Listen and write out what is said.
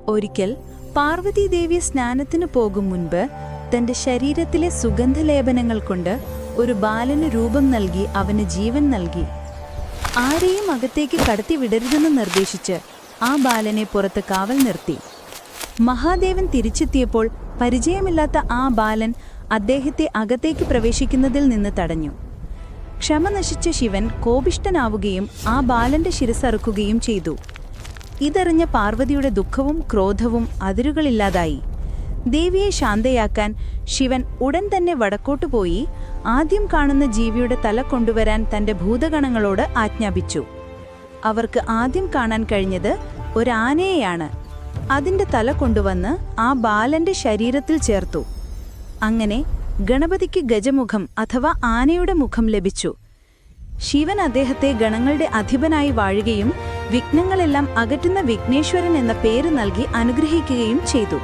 ഒരിക്കൽ പാർവതീദേവി സ്നാനത്തിനു പോകും മുൻപ് തന്റെ ശരീരത്തിലെ സുഗന്ധലേപനങ്ങൾ കൊണ്ട് ഒരു ബാലന് രൂപം നൽകി അവന് ജീവൻ നൽകി. ആരെയും അകത്തേക്ക് കടത്തിവിടരുതെന്ന് നിർദ്ദേശിച്ച് ആ ബാലനെ പുറത്ത് കാവൽ നിർത്തി. മഹാദേവൻ തിരിച്ചെത്തിയപ്പോൾ പരിചയമില്ലാത്ത ആ ബാലൻ അദ്ദേഹത്തെ അകത്തേക്ക് പ്രവേശിക്കുന്നതിൽ നിന്ന് തടഞ്ഞു. ക്ഷമ നശിച്ച ശിവൻ കോപിഷ്ഠനാവുകയും ആ ബാലന്റെ ശിരസ്സറുക്കുകയും ചെയ്തു. ഇതറിഞ്ഞ പാർവതിയുടെ ദുഃഖവും ക്രോധവും അതിരുകളില്ലാതായി. ദേവിയെ ശാന്തയാക്കാൻ ശിവൻ ഉടൻ തന്നെ വടക്കോട്ടു പോയി ആദ്യം കാണുന്ന ജീവിയുടെ തല കൊണ്ടുവരാൻ തന്റെ ഭൂതഗണങ്ങളോട് ആജ്ഞാപിച്ചു. അവർക്ക് ആദ്യം കാണാൻ കഴിഞ്ഞത് ഒരാനയെയാണ്. അതിന്റെ തല കൊണ്ടുവന്ന് ആ ബാലന്റെ ശരീരത്തിൽ ചേർത്തു. അങ്ങനെ ഗണപതിക്ക് ഗജമുഖം അഥവാ ആനയുടെ മുഖം ലഭിച്ചു. ശിവൻ അദ്ദേഹത്തെ ഗണങ്ങളുടെ അധിപനായി വാഴുകയും വിഘ്നങ്ങളെല്ലാം അകറ്റുന്ന വിഘ്നേശ്വരൻ എന്ന പേര് നൽകി അനുഗ്രഹിക്കുകയും ചെയ്തു.